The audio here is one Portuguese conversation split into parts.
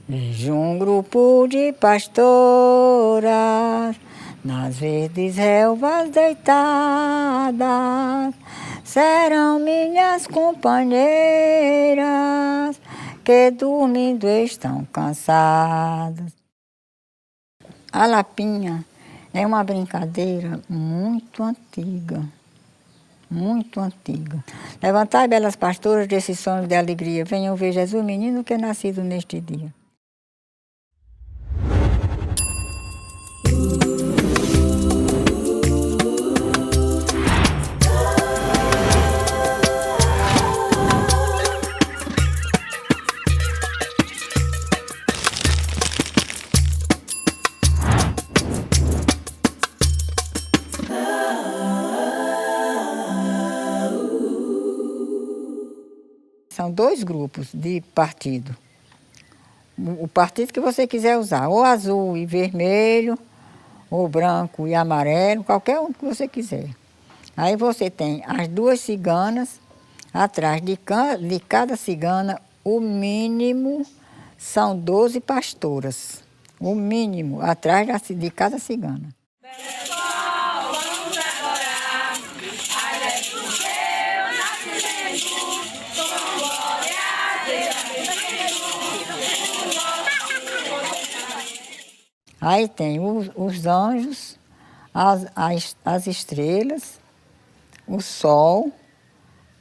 Vejo um grupo de pastoras nas verdes relvas deitadas, serão minhas companheiras que dormindo estão cansadas. A lapinha é uma brincadeira muito antiga. Muito antiga. Levantai, belas pastoras, desses sonhos de alegria, venham ver Jesus, menino que é nascido neste dia. São dois grupos de partido. O partido que você quiser usar, ou azul e vermelho, ou branco e amarelo, qualquer um que você quiser. Aí você tem as duas ciganas, atrás de cada cigana, o mínimo são 12 pastoras. O mínimo, atrás de cada cigana. Aí tem os anjos, as estrelas, o sol,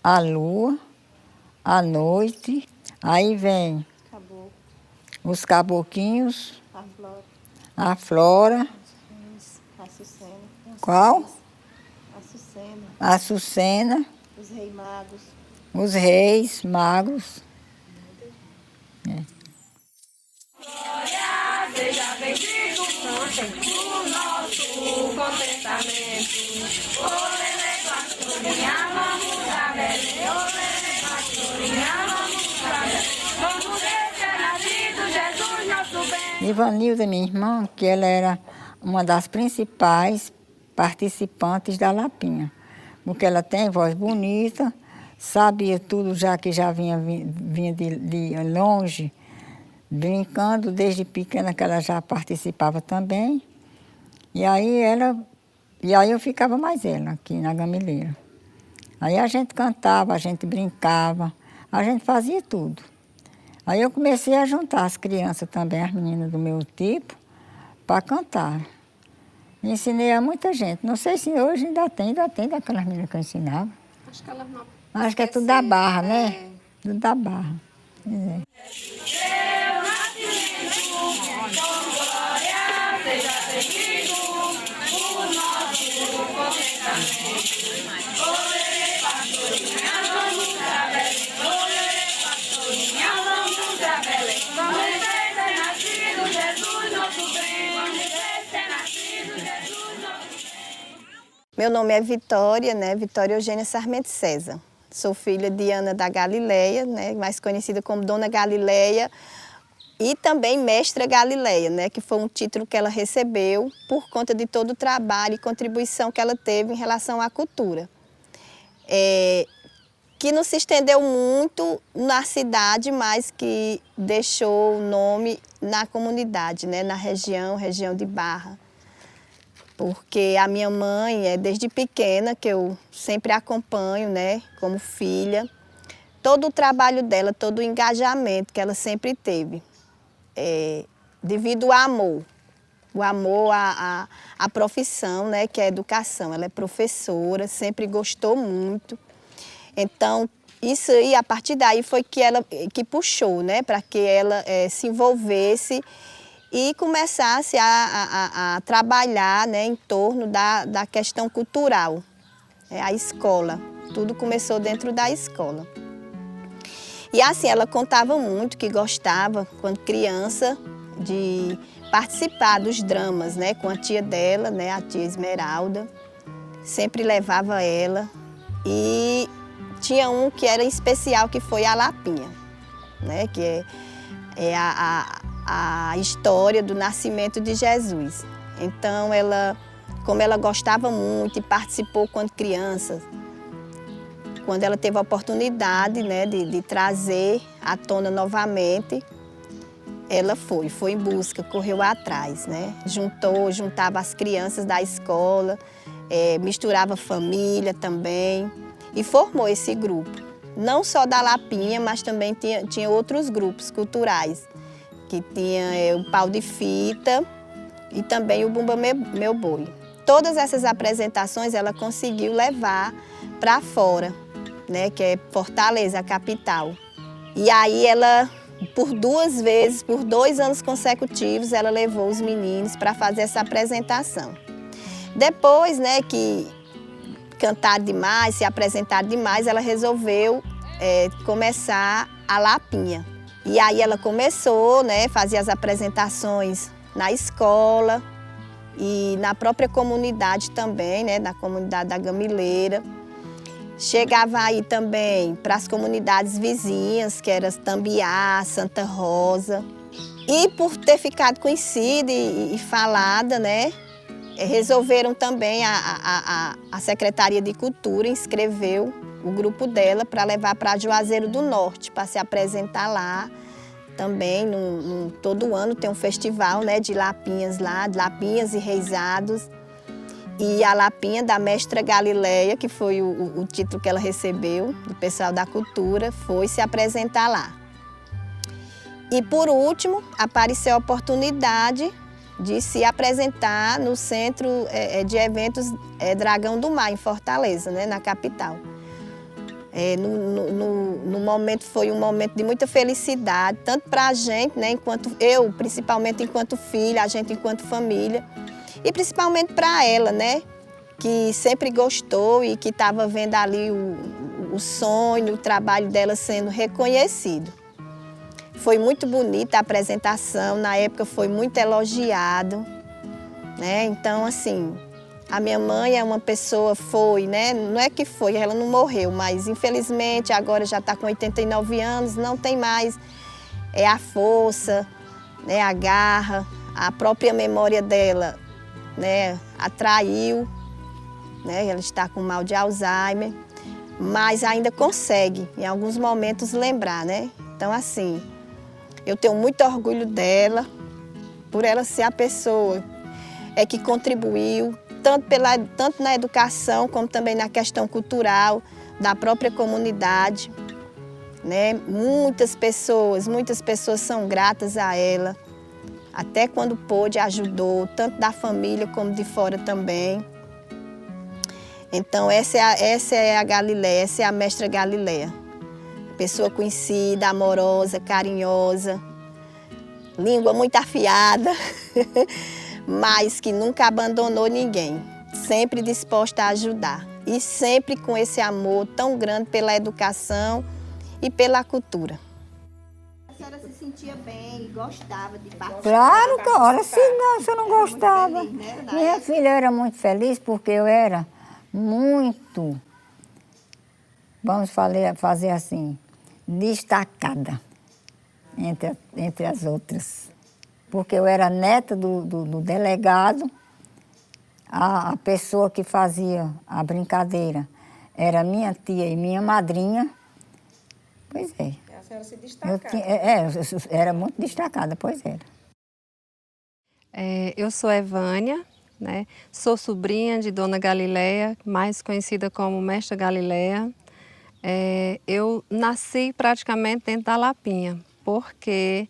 a lua, a noite. Aí vem os caboquinhos, a flora. Qual? A Açucena. Os reis magos. Os reis magos. É. Seja bendito o nosso contentamento. Olele, pastorinha, vamos pra Belém. Olele, pastorinha, vamos pra Belém. Vamos ver que é nascido Jesus, nosso bem. Ivanilda, minha irmã, que ela era uma das principais participantes da Lapinha. Porque ela tem voz bonita, sabia tudo já que já vinha de longe, brincando desde pequena, que ela já participava também. E aí eu ficava mais ela aqui na Gameleira. Aí a gente cantava, a gente brincava, a gente fazia tudo. Aí eu comecei a juntar as crianças também, as meninas do meu tipo, para cantar. Ensinei a muita gente. Não sei se hoje ainda tem daquelas meninas que eu ensinava. Acho que ela não. Acho que é tudo da Barra, né? Tudo da Barra. É. Meu nome é Vitória, né? Vitória Eugênia Sarmento César. Sou filha de Ana da Galileia, né? Mais conhecida como Dona Galileia, e também Mestra Galileia, né? Que foi um título que ela recebeu por conta de todo o trabalho e contribuição que ela teve em relação à cultura. Que não se estendeu muito na cidade, mas que deixou o nome na comunidade, né? Na região de Barra. Porque a minha mãe, desde pequena, que eu sempre acompanho, né, como filha, todo o trabalho dela, todo o engajamento que ela sempre teve, devido ao amor à profissão, né, que é a educação. Ela é professora, sempre gostou muito. Então, isso aí, a partir daí foi que puxou, né, para que ela se envolvesse e começasse a trabalhar, né, em torno da questão cultural, a escola. Tudo começou dentro da escola. E assim, ela contava muito que gostava, quando criança, de participar dos dramas, né, com a tia dela, né, a tia Esmeralda. Sempre levava ela. E tinha um que era especial, que foi a Lapinha, né, que é a história do nascimento de Jesus. Então, como ela gostava muito e participou quando criança, quando ela teve a oportunidade, né, de trazer à tona novamente, ela foi em busca, correu atrás, né? Juntava as crianças da escola, misturava família também e formou esse grupo. Não só da Lapinha, mas também tinha outros grupos culturais, que tinha o Pau de Fita e também o Bumba Meu Boi. Todas essas apresentações ela conseguiu levar para fora, né? Que é Fortaleza, a capital. E aí ela, por 2 vezes, por 2 anos consecutivos, ela levou os meninos para fazer essa apresentação. Depois, né, que cantaram demais, se apresentaram demais, ela resolveu começar a Lapinha. E aí ela começou, né, fazia as apresentações na escola e na própria comunidade também, né, na comunidade da Gamileira. Chegava aí também para as comunidades vizinhas, que eram Tambiá, Santa Rosa. E por ter ficado conhecida e falada, né, resolveram também, a Secretaria de Cultura inscreveu o grupo dela para levar para Juazeiro do Norte, para se apresentar lá. Também, todo ano tem um festival, né, de lapinhas lá, de lapinhas e reisados. E a lapinha da Mestra Galileia, que foi o título que ela recebeu do pessoal da cultura, foi se apresentar lá. E por último, apareceu a oportunidade de se apresentar no Centro de Eventos Dragão do Mar, em Fortaleza, né, na capital. No momento, foi um momento de muita felicidade, tanto para a gente, né, principalmente enquanto filha, a gente enquanto família, e principalmente para ela, né, que sempre gostou e que estava vendo ali o sonho, o trabalho dela sendo reconhecido. Foi muito bonita a apresentação, na época foi muito elogiado, né? Então, assim, a minha mãe é uma pessoa, né? Não é que foi, ela não morreu, mas infelizmente agora já está com 89 anos, não tem mais a força, né? A garra, a própria memória dela, né? Atraiu, né? Ela está com mal de Alzheimer, mas ainda consegue, em alguns momentos, lembrar, né? Então, assim, eu tenho muito orgulho dela, por ela ser a pessoa que contribuiu, tanto na educação, como também na questão cultural da própria comunidade, né? Muitas pessoas são gratas a ela. Até quando pôde, ajudou, tanto da família como de fora também. Então, essa é a Galileia, essa é a Mestra Galileia. Pessoa conhecida, amorosa, carinhosa, língua muito afiada, mas que nunca abandonou ninguém, sempre disposta a ajudar e sempre com esse amor tão grande pela educação e pela cultura. A senhora se sentia bem e gostava de participar? Claro que, olha, se eu não gostava. Feliz, né, Minha filha era muito feliz porque eu era muito, vamos fazer assim, destacada entre as outras. Porque eu era neta do delegado, a pessoa que fazia a brincadeira era minha tia e minha madrinha. Pois é. A senhora se destacava. Eu era muito destacada, pois era. Eu sou Evânia, né? Sou sobrinha de Dona Galileia, mais conhecida como Mestra Galileia. Eu nasci praticamente dentro da Lapinha, porque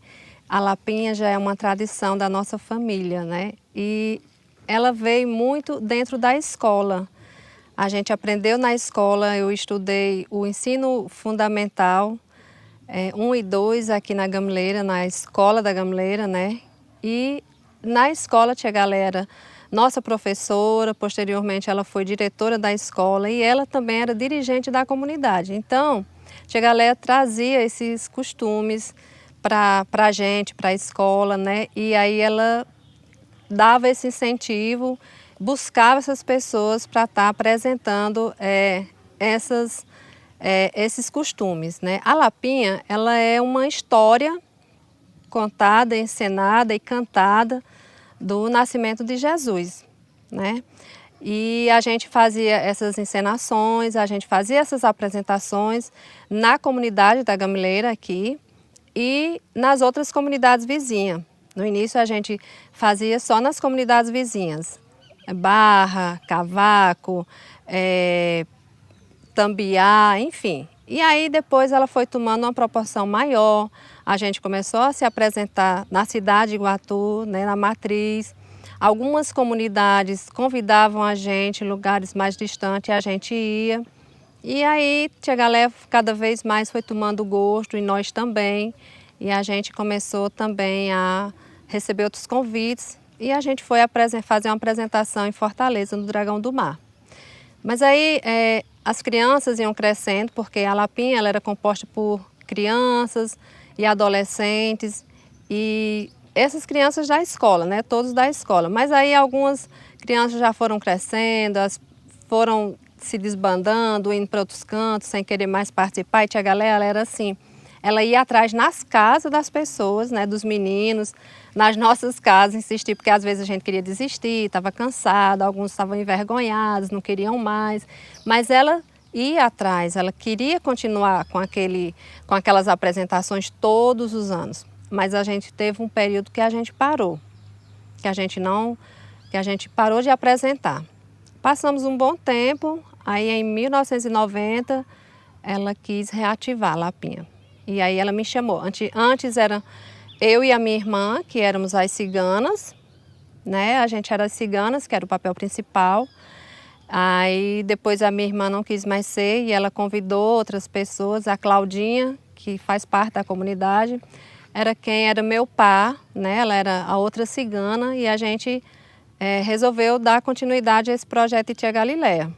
a Lapinha já é uma tradição da nossa família, né? E ela veio muito dentro da escola. A gente aprendeu na escola, eu estudei o ensino fundamental, 1 e 2 aqui na Gamileira, na escola da Gamileira, né? E na escola Tia Galera, nossa professora, posteriormente ela foi diretora da escola e ela também era dirigente da comunidade. Então, Tia Galera trazia esses costumes para a gente, para a escola, né? E aí ela dava esse incentivo, buscava essas pessoas para estar apresentando esses costumes, né? A Lapinha, ela é uma história contada, encenada e cantada do nascimento de Jesus, né? E a gente fazia essas encenações, a gente fazia essas apresentações na comunidade da Gamileira aqui, e nas outras comunidades vizinhas. No início a gente fazia só nas comunidades vizinhas, Barra, Cavaco, Tambiá, enfim. E aí depois ela foi tomando uma proporção maior, a gente começou a se apresentar na cidade de Iguatu, né, na matriz. Algumas comunidades convidavam a gente, lugares mais distantes, a gente ia. E aí Tia Galéia cada vez mais foi tomando gosto, e nós também. E a gente começou também a receber outros convites. E a gente foi fazer uma apresentação em Fortaleza, no Dragão do Mar. Mas aí as crianças iam crescendo, porque a Lapinha ela era composta por crianças e adolescentes. E essas crianças da escola, né? Todos da escola. Mas aí algumas crianças já foram crescendo, foram se desbandando, indo para outros cantos, sem querer mais participar. E Tia Galéia, ela era assim, ela ia atrás nas casas das pessoas, né? Dos meninos, nas nossas casas, insistir, porque às vezes a gente queria desistir, estava cansada, alguns estavam envergonhados, não queriam mais. Mas ela ia atrás, ela queria continuar com aquelas apresentações todos os anos. Mas a gente teve um período que a gente parou, que a gente parou de apresentar. Passamos um bom tempo, aí em 1990 ela quis reativar a Lapinha. E aí ela me chamou. Antes era eu e a minha irmã, que éramos as ciganas, né? A gente era as ciganas, que era o papel principal. Aí depois a minha irmã não quis mais ser e ela convidou outras pessoas, a Claudinha, que faz parte da comunidade, era meu par, né? Ela era a outra cigana e a gente resolveu dar continuidade a esse projeto de Tia Galiléia.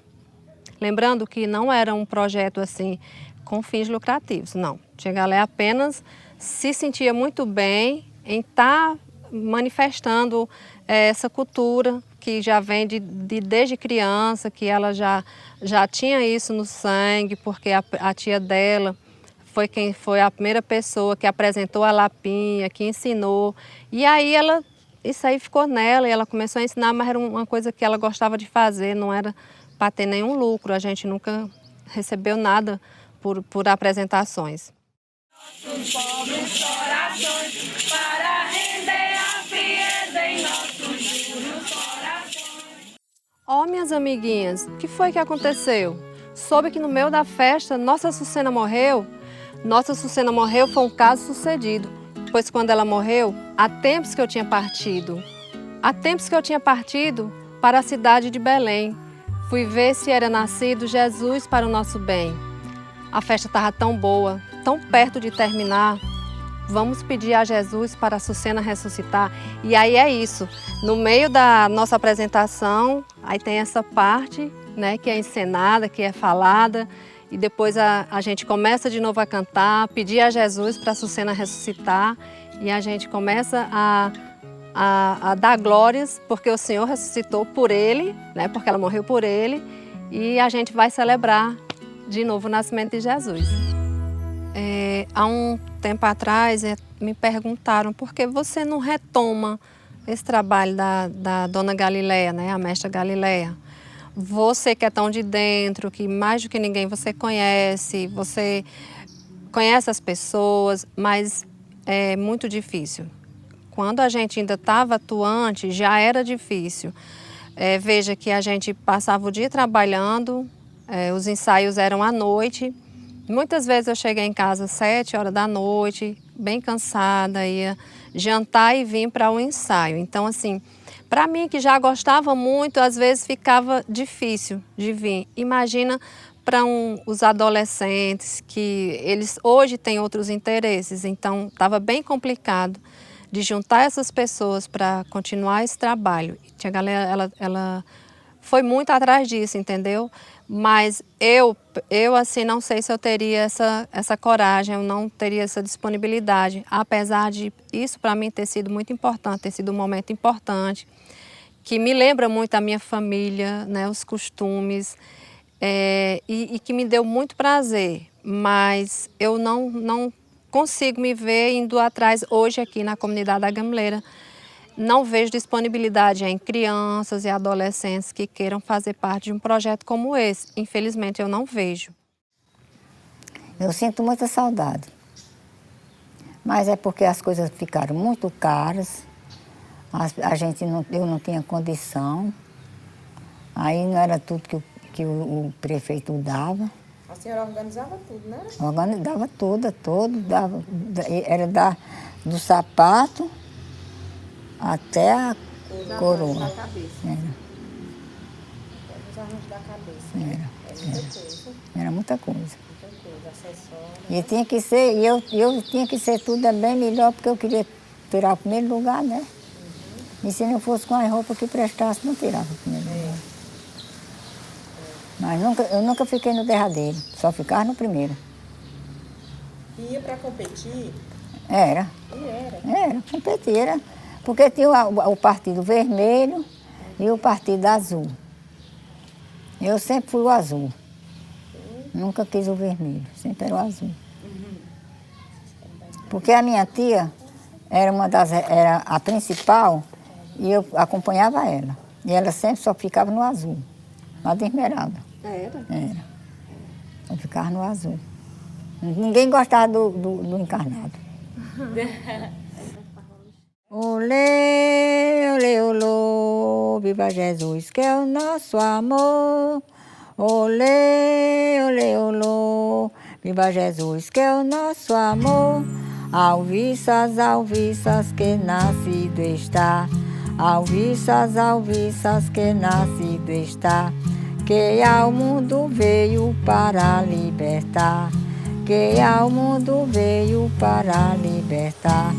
Lembrando que não era um projeto assim com fins lucrativos, não. Tia Galiléia apenas se sentia muito bem em estar manifestando essa cultura que já vem desde criança, que ela já tinha isso no sangue, porque a tia dela foi a primeira pessoa que apresentou a Lapinha, que ensinou. E aí isso aí ficou nela e ela começou a ensinar, mas era uma coisa que ela gostava de fazer, não era para ter nenhum lucro. A gente nunca recebeu nada por apresentações. Nossos pobres corações, para render a frieza em nossos duros corações. Ó, minhas amiguinhas, o que foi que aconteceu? Soube que no meio da festa, Nossa Sucena morreu? Nossa Sucena morreu foi um caso sucedido, pois quando ela morreu, há tempos que eu tinha partido. Há tempos que eu tinha partido para a cidade de Belém. Fui ver se era nascido Jesus para o nosso bem. A festa estava tão boa, tão perto de terminar. Vamos pedir a Jesus para a Sucena ressuscitar. E aí é isso. No meio da nossa apresentação, aí tem essa parte, né, que é encenada, que é falada. E depois a gente começa de novo a cantar, pedir a Jesus para a Sucena ressuscitar. E a gente começa a dar glórias, porque o Senhor ressuscitou por ele, né, porque ela morreu por ele. E a gente vai celebrar de novo o nascimento de Jesus. Há um tempo atrás me perguntaram por que você não retoma esse trabalho da Dona Galiléia, né, a Mestra Galiléia. Você que é tão de dentro, que mais do que ninguém você conhece as pessoas, mas é muito difícil. Quando a gente ainda estava atuante, já era difícil. Veja que a gente passava o dia trabalhando, os ensaios eram à noite. Muitas vezes eu cheguei em casa às 7 horas da noite, bem cansada, ia jantar e vim para o ensaio. Então, assim, para mim que já gostava muito, às vezes ficava difícil de vir. Imagina para os adolescentes, que eles hoje têm outros interesses, então estava bem complicado de juntar essas pessoas para continuar esse trabalho. E Tia Galiléia, ela foi muito atrás disso, entendeu? Mas eu assim, não sei se eu teria essa coragem, eu não teria essa disponibilidade, apesar de isso para mim ter sido muito importante, ter sido um momento importante, que me lembra muito a minha família, né, os costumes, e que me deu muito prazer, mas eu não consigo me ver indo atrás hoje aqui na comunidade da Gameleira. Não vejo disponibilidade em crianças e adolescentes que queiram fazer parte de um projeto como esse. Infelizmente, eu não vejo. Eu sinto muita saudade. Mas é porque as coisas ficaram muito caras, eu não tinha condição, aí não era tudo que o prefeito dava. A senhora organizava tudo, né? Organizava tudo, era do sapato até a coroa. Da cabeça. Era. Os arranjos da cabeça. Era. Muita coisa. Era muita coisa. Muita coisa, acessório. E tinha que ser, eu tinha que ser tudo bem melhor, porque eu queria tirar o primeiro lugar, né? E se não fosse com as roupas que prestasse, não tirava o primeiro lugar. Mas eu nunca fiquei no derradeiro, só ficava no primeiro. E ia para competir? Era. E era? Era, competia. Porque tinha o Partido Vermelho e o Partido Azul. Eu sempre fui o azul. Nunca quis o vermelho, sempre era o azul. Porque a minha tia era a principal e eu acompanhava ela. E ela sempre só ficava no azul, lá de Esmeralda. Era? Era. Eu ficava no azul. Ninguém gostava do encarnado. Olê, olê, olô, viva Jesus, que é o nosso amor. Olê, olê, olô, viva Jesus, que é o nosso amor. Alviças, que nascido está. Alviças, que nascido está. Que ao mundo veio para libertar. Que ao mundo veio para libertar.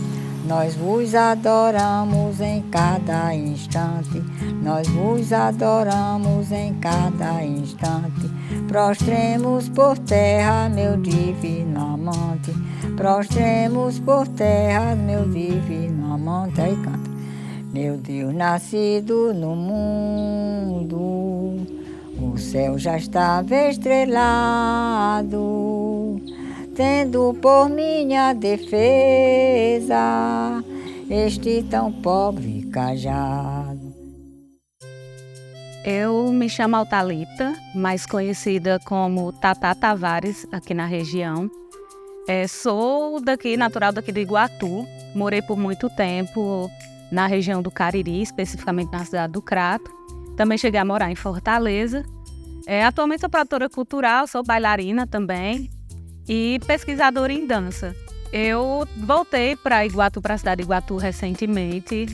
Nós vos adoramos em cada instante, nós vos adoramos em cada instante. Prostremos por terra, meu divino amante, prostremos por terra, meu divino amante. Aí canta. Meu Deus nascido no mundo, o céu já estava estrelado, tendo por minha defesa este tão pobre cajado. Eu me chamo Altalita, mais conhecida como Tata Tavares, aqui na região. Sou natural daqui de Iguatu, morei por muito tempo na região do Cariri, especificamente na cidade do Crato. Também cheguei a morar em Fortaleza. Atualmente sou produtora cultural, sou bailarina também e pesquisadora em dança. Eu voltei para Iguatu, para a cidade de Iguatu recentemente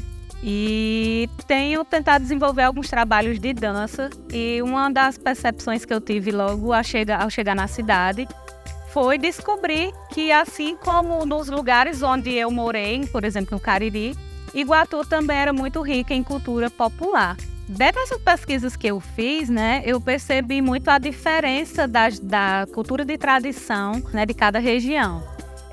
e tenho tentado desenvolver alguns trabalhos de dança. E uma das percepções que eu tive logo ao chegar na cidade foi descobrir que, assim como nos lugares onde eu morei, por exemplo no Cariri, Iguatu também era muito rica em cultura popular. Dessas pesquisas que eu fiz, eu percebi muito a diferença da cultura de tradição, de cada região.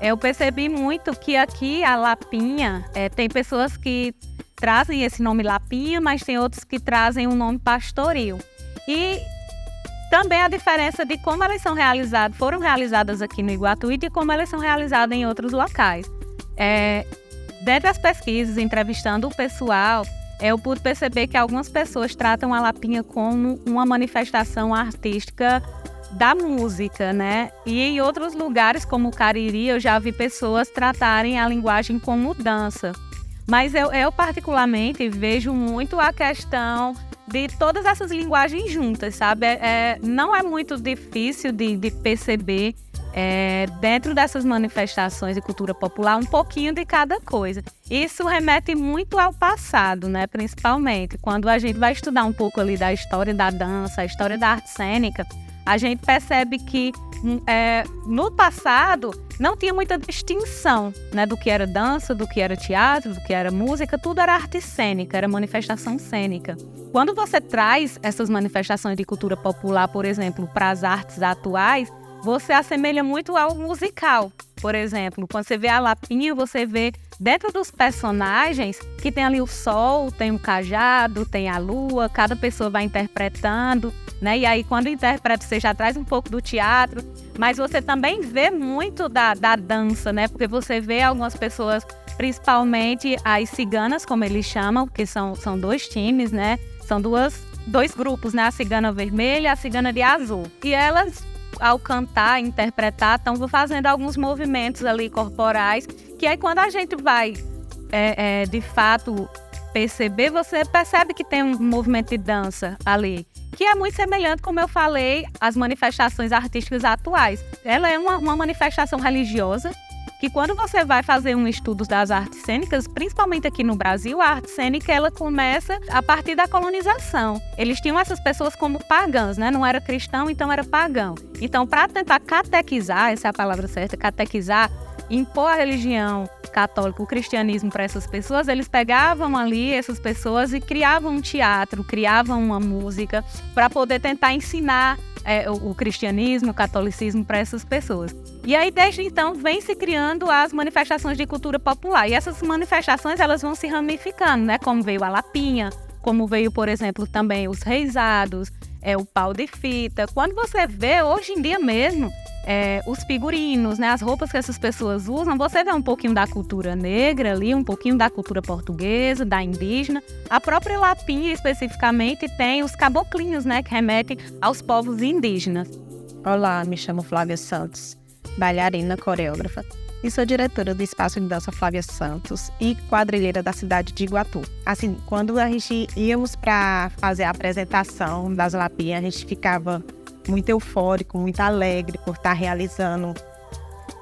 Eu percebi muito que aqui a Lapinha, tem pessoas que trazem esse nome Lapinha, mas tem outros que trazem um nome pastoril. E também a diferença de como elas foram realizadas aqui no Iguatu e de como elas são realizadas em outros locais. Dentro das pesquisas, entrevistando o pessoal, eu pude perceber que algumas pessoas tratam a Lapinha como uma manifestação artística da música, E em outros lugares, como o Cariri, eu já vi pessoas tratarem a linguagem como dança. Mas eu particularmente, vejo muito a questão de todas essas linguagens juntas, sabe? Não é muito difícil de perceber dentro dessas manifestações de cultura popular um pouquinho de cada coisa. Isso remete muito ao passado, principalmente. Quando a gente vai estudar um pouco ali da história da dança, a história da arte cênica, a gente percebe que no passado não tinha muita distinção, do que era dança, do que era teatro, do que era música, tudo era arte cênica, era manifestação cênica. Quando você traz essas manifestações de cultura popular, por exemplo, para as artes atuais, você assemelha muito ao musical. Por exemplo, quando você vê a Lapinha, você vê dentro dos personagens que tem ali o sol, tem o cajado, tem a lua, cada pessoa vai interpretando, E aí, quando interpreta, você já traz um pouco do teatro, mas você também vê muito da dança, Porque você vê algumas pessoas, principalmente as ciganas, como eles chamam, que são dois times, São dois grupos, A cigana vermelha e a cigana de azul. E elas ao cantar, interpretar, estão fazendo alguns movimentos ali corporais, que aí quando a gente vai, de fato, perceber, você percebe que tem um movimento de dança ali, que é muito semelhante, como eu falei, às manifestações artísticas atuais. Ela é uma manifestação religiosa, que quando você vai fazer um estudo das artes cênicas, principalmente aqui no Brasil, a arte cênica ela começa a partir da colonização. Eles tinham essas pessoas como pagãs, né? Não era cristão, então era pagão. Então, para tentar catequizar, essa é a palavra certa, catequizar, impor a religião católica, o cristianismo para essas pessoas, eles pegavam ali essas pessoas e criavam um teatro, criavam uma música para poder tentar ensinar o cristianismo, o catolicismo para essas pessoas. E aí, desde então, vem se criando as manifestações de cultura popular. E essas manifestações, elas vão se ramificando, né? Como veio a lapinha, como veio, por exemplo, também os reisados, o pau de fita. Quando você vê, hoje em dia mesmo, os figurinos, né? As roupas que essas pessoas usam, você vê um pouquinho da cultura negra ali, um pouquinho da cultura portuguesa, da indígena. A própria lapinha, especificamente, tem os caboclinhos, né? Que remetem aos povos indígenas. Olá, me chamo Flávia Santos, bailarina, coreógrafa, e sou diretora do Espaço de Dança Flávia Santos e quadrilheira da cidade de Iguatu. Assim, quando a gente íamos para fazer a apresentação das lapinhas, a gente ficava muito eufórico, muito alegre por estar realizando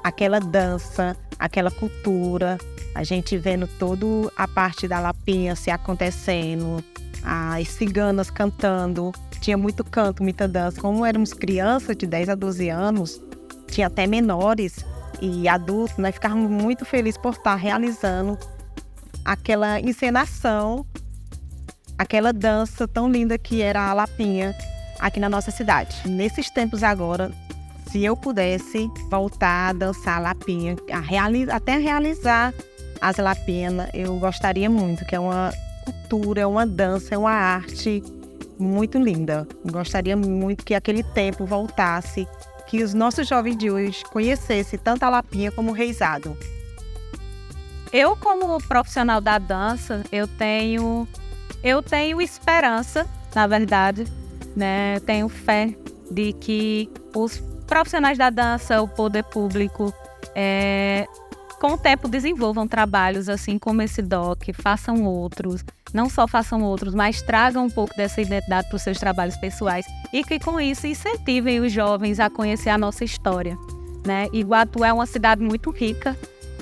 aquela dança, aquela cultura, a gente vendo toda a parte da lapinha se acontecendo, as ciganas cantando, tinha muito canto, muita dança. Como éramos crianças de 10 a 12 anos, tinha até menores e adultos, nós ficávamos muito felizes por estar realizando aquela encenação, aquela dança tão linda que era a lapinha aqui na nossa cidade. Nesses tempos agora, se eu pudesse voltar a dançar a lapinha, até realizar as lapinhas, eu gostaria muito, que é uma cultura, é uma dança, é uma arte muito linda. Eu gostaria muito que aquele tempo voltasse, que os nossos jovens de hoje conhecessem tanto a lapinha como o reisado. Eu, como profissional da dança, eu tenho esperança, na verdade, né? Eu tenho fé de que os profissionais da dança, o poder público, com o tempo desenvolvam trabalhos assim como esse DOC, façam outros, não só façam outros, mas tragam um pouco dessa identidade para os seus trabalhos pessoais e que com isso incentivem os jovens a conhecer a nossa história, né? Iguatu é uma cidade muito rica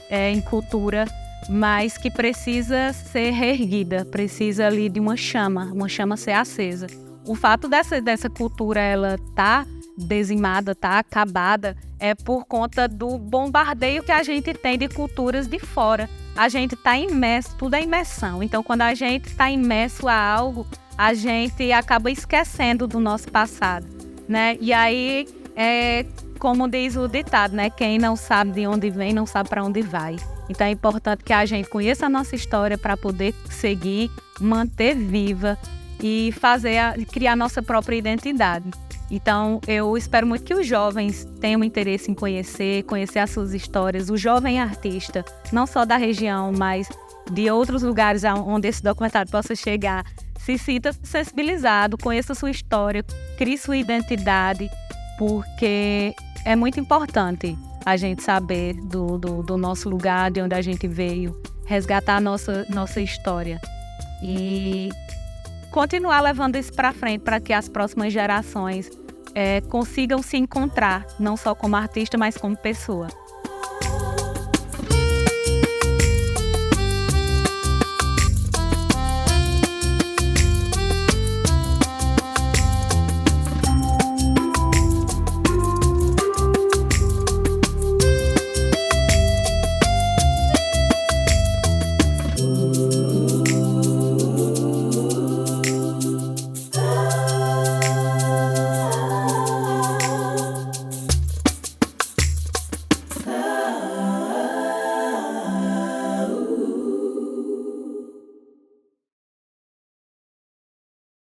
em cultura, mas que precisa ser reerguida, precisa ali de uma chama ser acesa. O fato dessa cultura ela tá dizimada, tá acabada, é por conta do bombardeio que a gente tem de culturas de fora. A gente está imerso, tudo é imersão. Então, quando a gente está imerso a algo, a gente acaba esquecendo do nosso passado, né? E aí, como diz o ditado, né? Quem não sabe de onde vem, não sabe para onde vai. Então, é importante que a gente conheça a nossa história para poder seguir, manter viva e criar nossa própria identidade. Então, eu espero muito que os jovens tenham interesse em conhecer as suas histórias. O jovem artista, não só da região, mas de outros lugares onde esse documentário possa chegar, se sinta sensibilizado, conheça a sua história, crie sua identidade, porque é muito importante a gente saber do nosso lugar, de onde a gente veio, resgatar a nossa história e continuar levando isso para frente para que as próximas gerações consigam se encontrar, não só como artista, mas como pessoa.